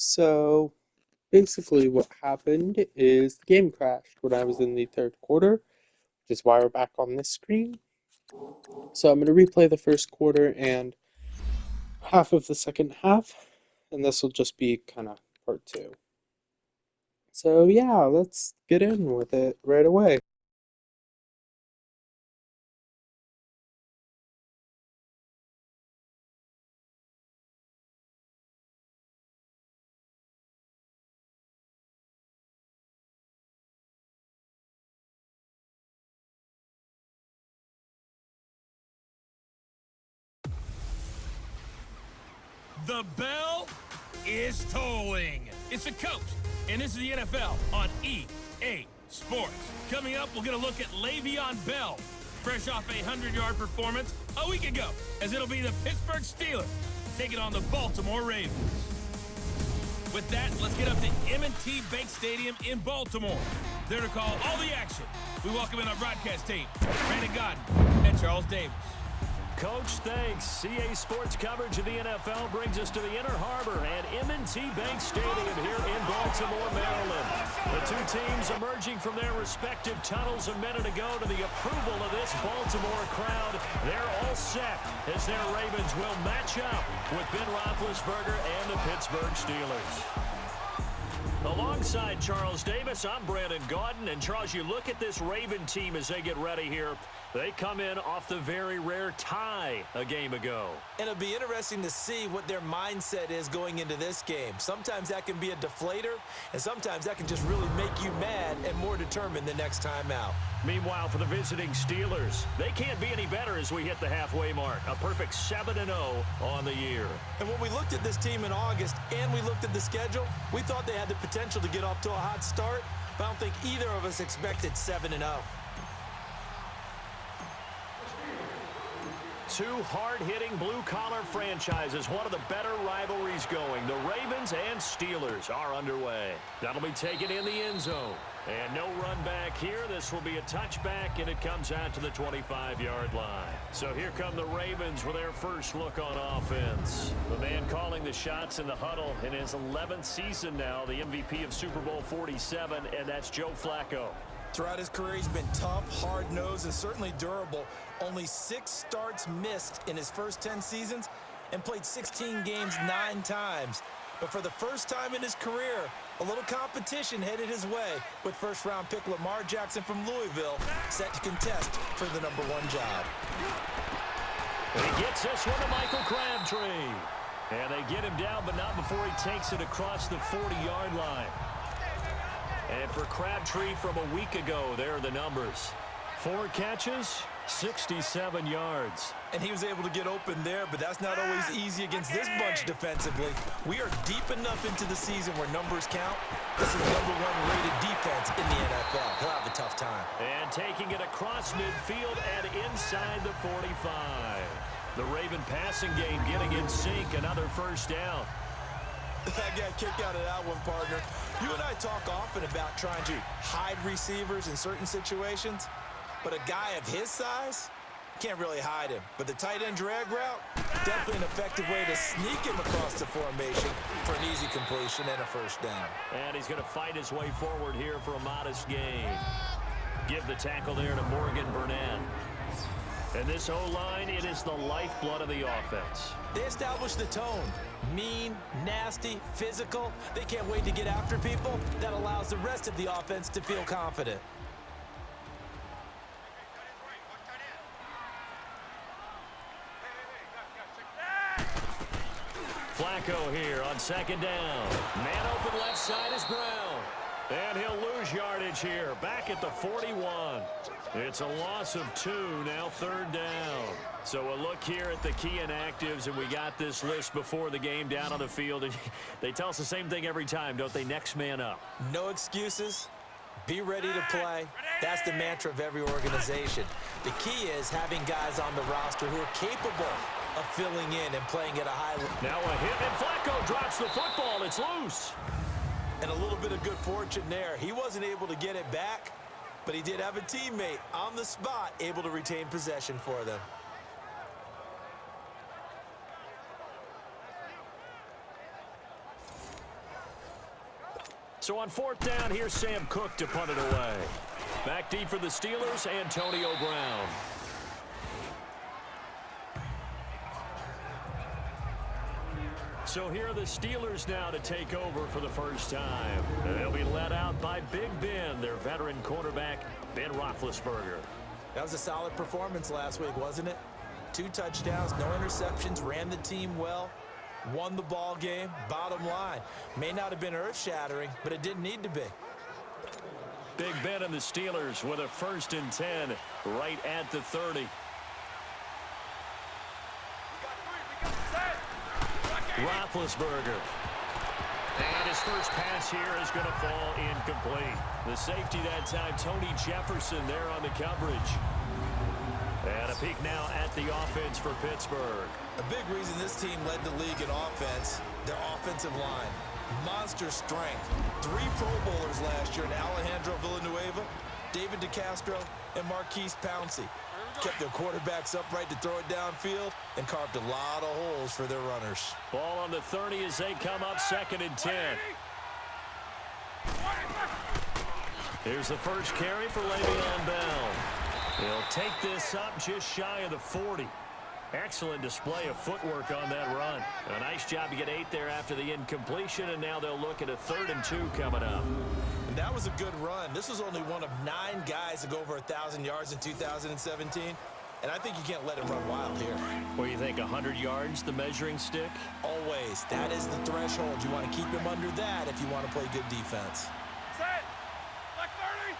So basically, what happened is the game crashed when I was in the third quarter, which is why we're back on this screen. So I'm going to replay the first quarter and half of the second half, and this will just be kind of part two. So yeah, let's get in with it right away. The bell is tolling. It's the coach, and this is the NFL on EA Sports. Coming up, we're going to look at Le'Veon Bell, fresh off a 100-yard performance a week ago, as it'll be the Pittsburgh Steelers taking on the Baltimore Ravens. With that, let's get up to M&T Bank Stadium in Baltimore. There to call all the action, we welcome in our broadcast team, Brandon Godden and Charles Davis. Coach, thanks. CA Sports coverage of the NFL brings us to the Inner Harbor at M&T Bank Stadium here in Baltimore, Maryland. The two teams emerging from their respective tunnels a minute ago to the approval of this Baltimore crowd. They're all set as their Ravens will match up with Ben Roethlisberger and the Pittsburgh Steelers. Alongside Charles Davis, I'm Brandon Godden. And Charles, you look at this Raven team as they get ready here. They come in off the very rare tie a game ago. And it'll be interesting to see what their mindset is going into this game. Sometimes that can be a deflator, and sometimes that can just really make you mad and more determined the next time out. Meanwhile, for the visiting Steelers, they can't be any better as we hit the halfway mark. A perfect 7-0 on the year. And when we looked at this team in August and we looked at the schedule, we thought they had the potential to get off to a hot start, but I don't think either of us expected 7-0. Two hard-hitting blue-collar franchises, one of the better rivalries going. The Ravens and Steelers are underway. That'll be taken in the end zone. And no run back here. This will be a touchback, and it comes out to the 25-yard line. So here come the Ravens with their first look on offense. The man calling the shots in the huddle in his 11th season now, the MVP of Super Bowl 47, and that's Joe Flacco. Throughout his career, he's been tough, hard-nosed, and certainly durable. Only 6 starts missed in his first 10 seasons and played 16 games 9 times. But for the first time in his career, a little competition headed his way with first-round pick Lamar Jackson from Louisville set to contest for the #1 job. And he gets this one to Michael Crabtree. And they get him down, but not before he takes it across the 40-yard line. And for Crabtree from a week ago, there are the numbers. 4 catches, 67 yards. And he was able to get open there, but that's not always easy against this bunch defensively. We are deep enough into the season where numbers count. This is #1 rated defense in the NFL. He'll have a tough time. And taking it across midfield and inside the 45. The Raven passing game getting in sync, another first down. I got a kick out of that one, partner. You and I talk often about trying to hide receivers in certain situations, but a guy of his size can't really hide him. But the tight end drag route, definitely an effective way to sneak him across the formation for an easy completion and a first down. And he's going to fight his way forward here for a modest gain. Give the tackle there to Morgan Burnett. And this O-line, it is the lifeblood of the offense. They establish the tone. Mean, nasty, physical. They can't wait to get after people. That allows the rest of the offense to feel confident. Flacco here on second down. Man open left side is Brown. And he'll lose yardage here, back at the 41. It's a loss of 2, now third down. So a look here at the key inactives, and we got this list before the game down on the field. And they tell us the same thing every time, don't they? Next man up. No excuses. Be ready to play. That's the mantra of every organization. The key is having guys on the roster who are capable of filling in and playing at a high level. Now a hit, and Flacco drops the football. It's loose. And a little bit of good fortune there. He wasn't able to get it back, but he did have a teammate on the spot able to retain possession for them. So on 4th down, here's Sam Cook to punt it away. Back deep for the Steelers, Antonio Brown. So here are the Steelers now to take over for the first time. They'll be led out by Big Ben, their veteran quarterback, Ben Roethlisberger. That was a solid performance last week, wasn't it? 2 touchdowns, no interceptions, ran the team well, won the ball game. Bottom line, may not have been earth-shattering, but it didn't need to be. Big Ben and the Steelers with a 1st and 10 right at the 30. Roethlisberger. And his first pass here is going to fall incomplete. The safety that time, Tony Jefferson there on the coverage. And a peek now at the offense for Pittsburgh. A big reason this team led the league in offense, their offensive line. Monster strength. 3 Pro Bowlers last year in Alejandro Villanueva, David DeCastro, and Marquise Pouncey. Kept their quarterbacks upright to throw it downfield and carved a lot of holes for their runners. Ball on the 30 as they come up 2nd and 10. Here's the first carry for Le'Veon Bell. He'll take this up just shy of the 40. Excellent display of footwork on that run. A nice job to get 8 there after the incompletion, and now they'll look at a 3rd and 2 coming up. And that was a good run. This was only one of 9 guys to go over 1,000 yards in 2017. And I think you can't let him run wild here. Well, you think 100 yards, the measuring stick? Always. That is the threshold. You want to keep him under that if you want to play good defense. Set. Like 30.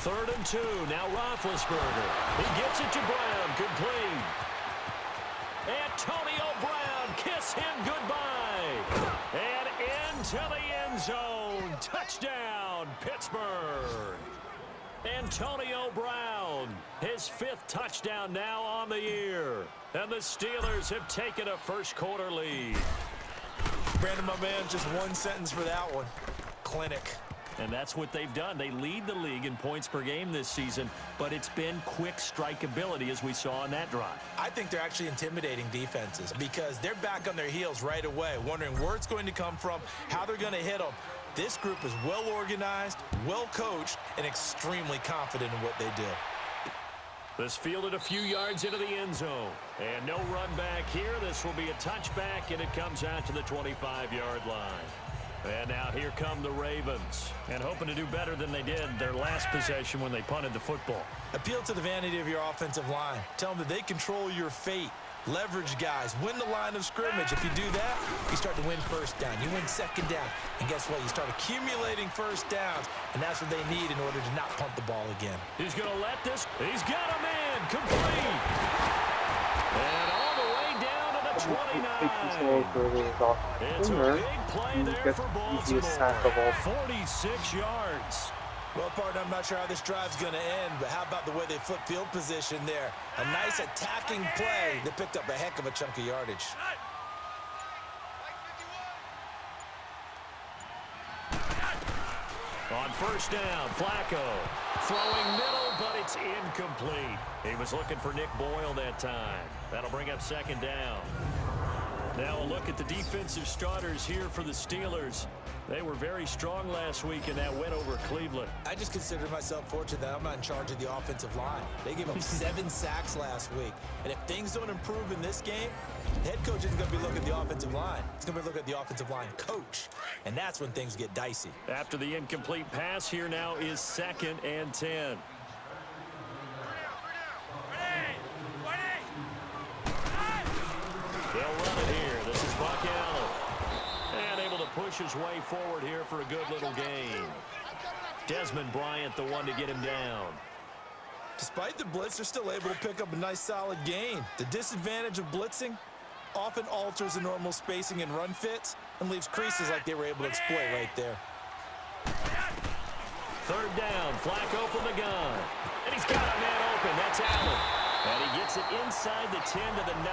3rd and 2. Now Roethlisberger. He gets it to Brown. Complete. Antonio Brown. Kiss him goodbye. And into the end zone. Touchdown, Pittsburgh. Antonio Brown. His 5th touchdown now on the year. And the Steelers have taken a first-quarter lead. Brandon, my man, just one sentence for that one. Clinic. And that's what they've done. They lead the league in points per game this season, but it's been quick strikeability as we saw on that drive. I think they're actually intimidating defenses because they're back on their heels right away, wondering where it's going to come from, how they're going to hit them. This group is well organized, well coached, and extremely confident in what they do. This fielded a few yards into the end zone. And no run back here. This will be a touchback, and it comes out to the 25-yard line. And now here come the Ravens. And hoping to do better than they did their last possession when they punted the football. Appeal to the vanity of your offensive line. Tell them that they control your fate. Leverage guys. Win the line of scrimmage. If you do that, you start to win 1st down. You win 2nd down. And guess what? You start accumulating 1st downs. And that's what they need in order to not punt the ball again. He's going to let this. He's got a man. Complete. And all the way down to the 29. It's a big play there for Baltimore. 46 yards. Well, partner, I'm not sure how this drive's going to end, but how about the way they flip field position there? A nice attacking play that picked up a heck of a chunk of yardage. On 1st down, Flacco throwing middle, but it's incomplete. He was looking for Nick Boyle that time. That'll bring up 2nd down. Now a look at the defensive starters here for the Steelers. They were very strong last week in that win over Cleveland. I just consider myself fortunate that I'm not in charge of the offensive line. They gave up 7 sacks last week. And if things don't improve in this game, the head coach isn't going to be looking at the offensive line. He's going to be looking at the offensive line coach. And that's when things get dicey. After the incomplete pass, here now is 2nd and 10. They'll run it here. This is Buck Allen. And able to push his way forward here for a good little gain. Desmond Bryant, the one to get him down. Despite the blitz, they're still able to pick up a nice solid gain. The disadvantage of blitzing often alters the normal spacing and run fits and leaves creases like they were able to exploit right there. 3rd down, Flacco from the gun. And he's got a man open. That's Allen. And he gets it inside the 10 to the 9.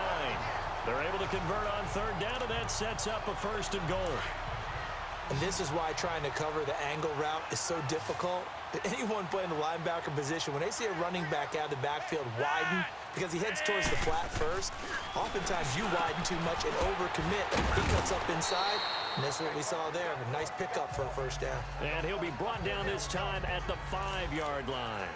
They're able to convert on 3rd down, and that sets up a 1st and goal. And this is why trying to cover the angle route is so difficult. Anyone playing the linebacker position, when they see a running back out of the backfield widen, because he heads towards the flat first. Oftentimes you widen too much and overcommit. He cuts up inside, and that's what we saw there. A nice pickup for a first down. And he'll be brought down this time at the 5-yard line.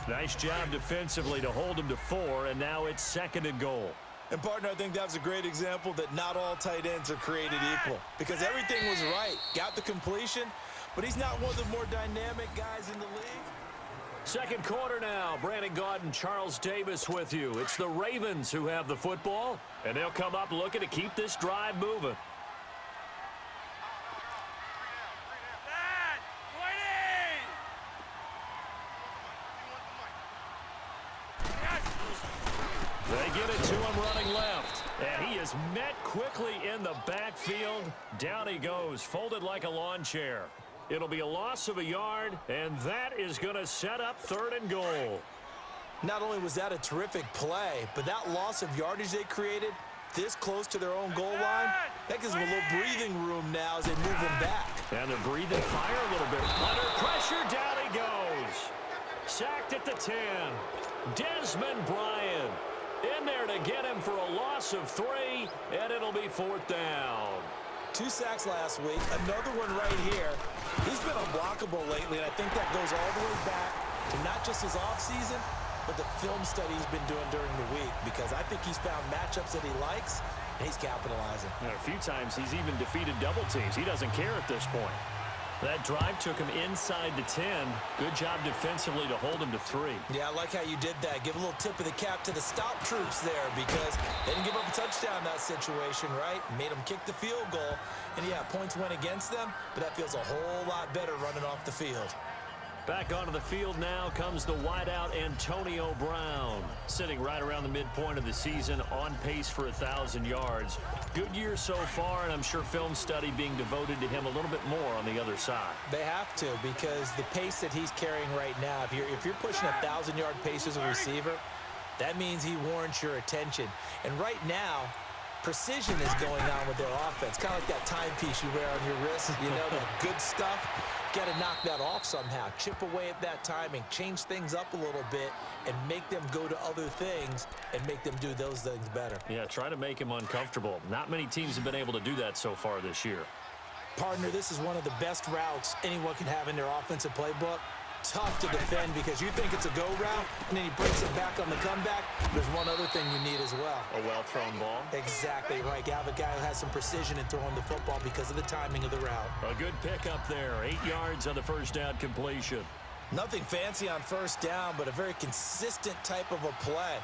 Nice job defensively to hold him to 4, and now it's 2nd and goal. And, partner, I think that was a great example that not all tight ends are created equal, because everything was right. Got the completion, but he's not one of the more dynamic guys in the league. Second quarter now. Brandon Gaudin, Charles Davis with you. It's the Ravens who have the football, and they'll come up looking to keep this drive moving. They get it to him running left. And he is met quickly in the backfield. Down he goes, folded like a lawn chair. It'll be a loss of a yard, and that is going to set up 3rd and goal. Not only was that a terrific play, but that loss of yardage they created this close to their own goal line, that gives them a little breathing room now as they move them back. And they're breathing fire a little bit. Under pressure, down he goes. Sacked at the 10. Desmond Bryant in there to get him for a loss of 3, and it'll be 4th down. 2 sacks last week, another one right here. He's been unblockable lately, and I think that goes all the way back to not just his offseason, but the film study he's been doing during the week, because I think he's found matchups that he likes, and he's capitalizing. And a few times he's even defeated double teams. He doesn't care at this point. That drive took him inside the 10. Good job defensively to hold him to 3. Yeah, I like how you did that. Give a little tip of the cap to the stop troops there, because they didn't give up a touchdown in that situation, right? Made them kick the field goal. And, yeah, points went against them, but that feels a whole lot better running off the field. Back onto the field now comes the wideout Antonio Brown, sitting right around the midpoint of the season, on pace for 1,000 yards. Good year so far, and I'm sure film study being devoted to him a little bit more on the other side. They have to, because the pace that he's carrying right now, if you're pushing 1,000-yard pace as a receiver, that means he warrants your attention. And right now, precision is going on with their offense, kind of like that timepiece you wear on your wrist, that good stuff. Got to knock that off somehow. Chip away at that timing, change things up a little bit, and make them go to other things and make them do those things better. Yeah, try to make him uncomfortable. Not many teams have been able to do that so far this year. Partner, this is one of the best routes anyone can have in their offensive playbook. Tough to defend because you think it's a go route, and then he breaks it back on the comeback. There's one other thing you need as well. A well-thrown ball. Exactly right. You have a guy who has some precision in throwing the football because of the timing of the route. A good pickup there. 8 yards on the first down completion. Nothing fancy on first down, but a very consistent type of a play.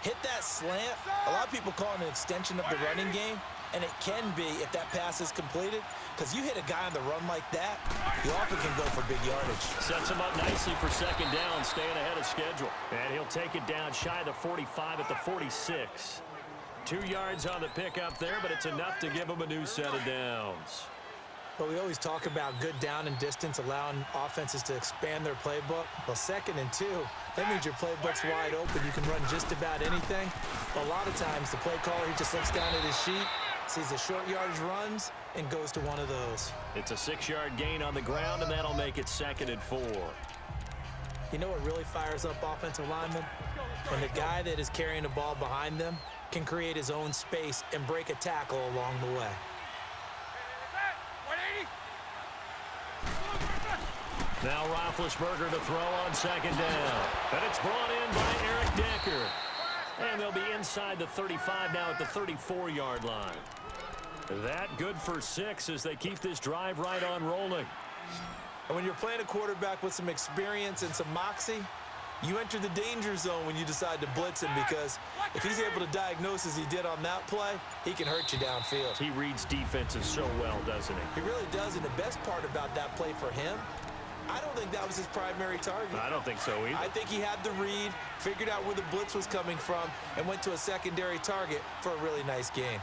Hit that slant. A lot of people call it an extension of the running game, and it can be if that pass is completed, because you hit a guy on the run like that, you often can go for big yardage. Sets him up nicely for second down, staying ahead of schedule. And he'll take it down shy of the 45 at the 46. 2 yards on the pickup there, but it's enough to give him a new set of downs. But we always talk about good down and distance, allowing offenses to expand their playbook. Well, 2nd and 2, that means your playbook's wide open. You can run just about anything. But a lot of times, the play caller, he just looks down at his sheet, sees the short yardage runs, and goes to one of those. It's a 6-yard gain on the ground, and that'll make it 2nd and 4. You know what really fires up offensive linemen? When the guy that is carrying the ball behind them can create his own space and break a tackle along the way. Now Roethlisberger to throw on second down. And it's brought in by Eric Decker. And they'll be inside the 35 now at the 34-yard line. That good for 6 as they keep this drive right on rolling. And when you're playing a quarterback with some experience and some moxie, you enter the danger zone when you decide to blitz him, because if he's able to diagnose as he did on that play, he can hurt you downfield. He reads defenses so well, doesn't he? He really does, and the best part about that play for him, I don't think that was his primary target. I don't think so either. I think he had the read, figured out where the blitz was coming from, and went to a secondary target for a really nice game.